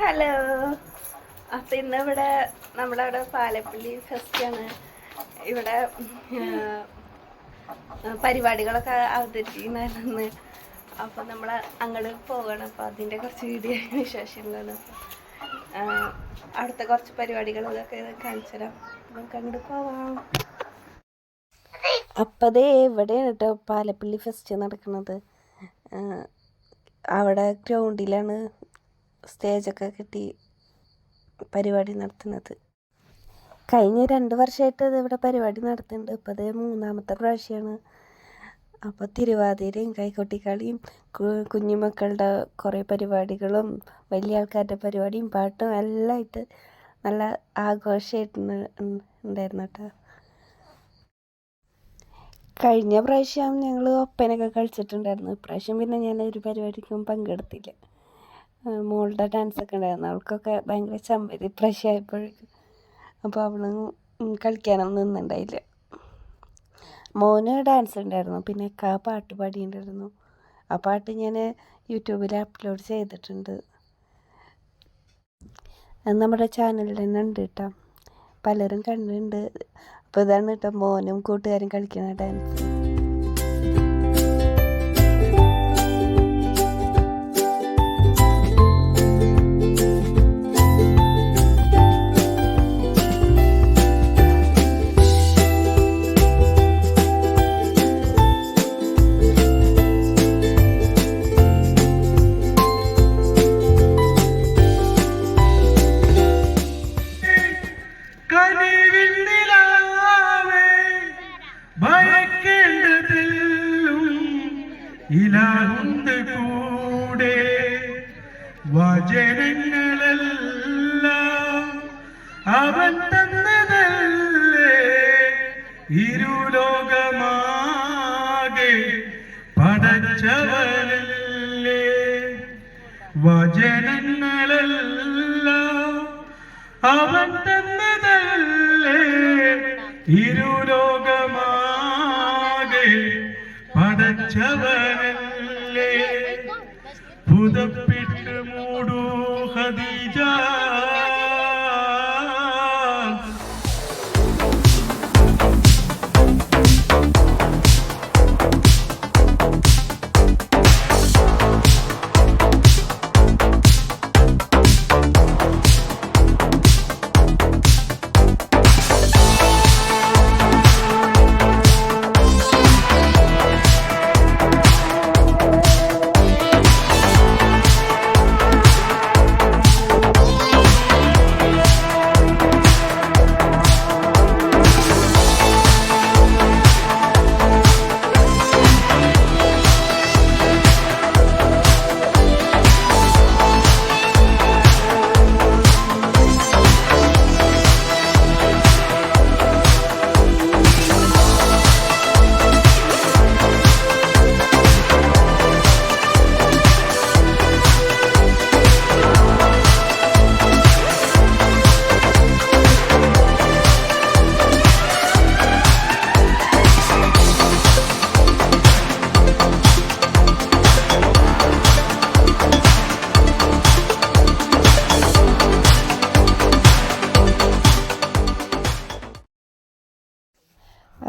Hello. അപ്പം ഇന്നിവിടെ നമ്മളവിടെ പാലപ്പള്ളി ഫെസ്റ്റാണ്. ഇവിടെ പരിപാടികളൊക്കെ അവതരിപ്പിക്കുന്നതായിരുന്നു. അപ്പം നമ്മൾ അങ്ങോട്ട് പോകണം. അപ്പം അതിൻ്റെ കുറച്ച് വീഡിയോ വിശേഷങ്ങളാണ്. അവിടുത്തെ കുറച്ച് പരിപാടികളൊക്കെ കാണിച്ചു തരാം. നമുക്ക് അങ്ങോട്ട് പോവാം. അപ്പം അതേ ഇവിടെയാണ് കേട്ടോ പാലപ്പള്ളി ഫെസ്റ്റ് നടക്കുന്നത്. അവിടെ ഗ്രൗണ്ടിലാണ് സ്റ്റേജൊക്കെ കെട്ടി പരിപാടി നടത്തുന്നത്. കഴിഞ്ഞ 2 വർഷമായിട്ട് ഇവിടെ പരിപാടി നടത്തുന്നുണ്ട്. ഇപ്പോൾ അത് 3ാമത്തെ പ്രാവശ്യമാണ്. അപ്പോൾ തിരുവാതിരയും കൈകൊട്ടിക്കളിയും കുഞ്ഞുമക്കളുടെ കുറേ പരിപാടികളും വലിയ ആൾക്കാരുടെ പരിപാടിയും പാട്ടും എല്ലാം ആയിട്ട് നല്ല ആഘോഷമായിട്ട് ഉണ്ടായിരുന്നു കേട്ടോ. കഴിഞ്ഞ പ്രാവശ്യം ഞങ്ങൾ ഒപ്പനയൊക്കെ കളിച്ചിട്ടുണ്ടായിരുന്നു. ഇപ്രാവശ്യം പിന്നെ ഞാൻ ഒരു പരിപാടിക്കും പങ്കെടുത്തില്ല. മോളുടെ ഡാൻസൊക്കെ ഉണ്ടായിരുന്നു. അവൾക്കൊക്കെ ഭയങ്കര ചമ്മതി ഇപ്രാവശ്യമായപ്പോഴേക്കും. അപ്പോൾ അവളും കളിക്കാനൊന്നും നിന്നുണ്ടായില്ല. മോന് ഡാൻസ് ഉണ്ടായിരുന്നു. പിന്നെ പാട്ട് പാടിയിട്ടുണ്ടായിരുന്നു. ആ പാട്ട് ഞാൻ യൂട്യൂബിൽ അപ്ലോഡ് ചെയ്തിട്ടുണ്ട്. അത് നമ്മുടെ ചാനലിൽ തന്നെ ഉണ്ട് കേട്ടോ. പലരും കണ്ടിട്ടുണ്ട്. അപ്പോൾ ഇതാണ് കേട്ടോ മോനും കൂട്ടുകാരും കളിക്കുന്ന ഡാൻസ്. ഇലാഹുണ്ട് കൂടെ വചനങ്ങളെല്ലാം അവൻ തന്നതല്ലേ. ഇരുലോകമാകെ പടച്ചവനല്ലേ. വചനങ്ങളെല്ലാം അവൻ തന്നതല്ലേ. ഇരുലോകമാകെ പടച്ചവനല്ലേ. പുതപ്പിട്ട് മൂടൂ ഖദീജ.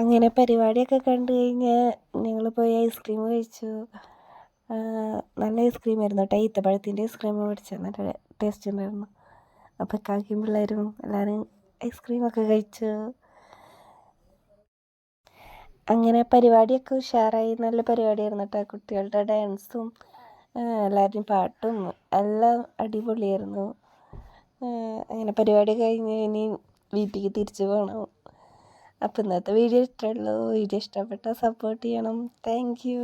അങ്ങനെ പരിപാടിയൊക്കെ കണ്ടു കഴിഞ്ഞ് ഞങ്ങൾ പോയി ഐസ്ക്രീം കഴിച്ചു. നല്ല ഐസ്ക്രീം ആയിരുന്നു കേട്ടോ. ഈത്തപ്പഴത്തിൻ്റെ ഐസ്ക്രീം മേടിച്ചത് നല്ല ടേസ്റ്റ് ഉണ്ടായിരുന്നു. അപ്പോൾ കാക്കിയും പിള്ളേരും എല്ലാവരും ഐസ്ക്രീമൊക്കെ കഴിച്ചു. അങ്ങനെ പരിപാടിയൊക്കെ ഉഷാറായി. നല്ല പരിപാടിയായിരുന്നു കേട്ടോ. കുട്ടികളുടെ ഡാൻസും എല്ലാവരുടെയും പാട്ടും എല്ലാം അടിപൊളിയായിരുന്നു. അങ്ങനെ പരിപാടി കഴിഞ്ഞ് ഇനി വീട്ടിലേക്ക് തിരിച്ചു പോകണം. അപ്പോൾ ഇന്നത്തെ വീഡിയോ ഇഷ്ടമുള്ളൂ. വീഡിയോ ഇഷ്ടപ്പെട്ടാൽ സപ്പോർട്ട് ചെയ്യണം. Thank you.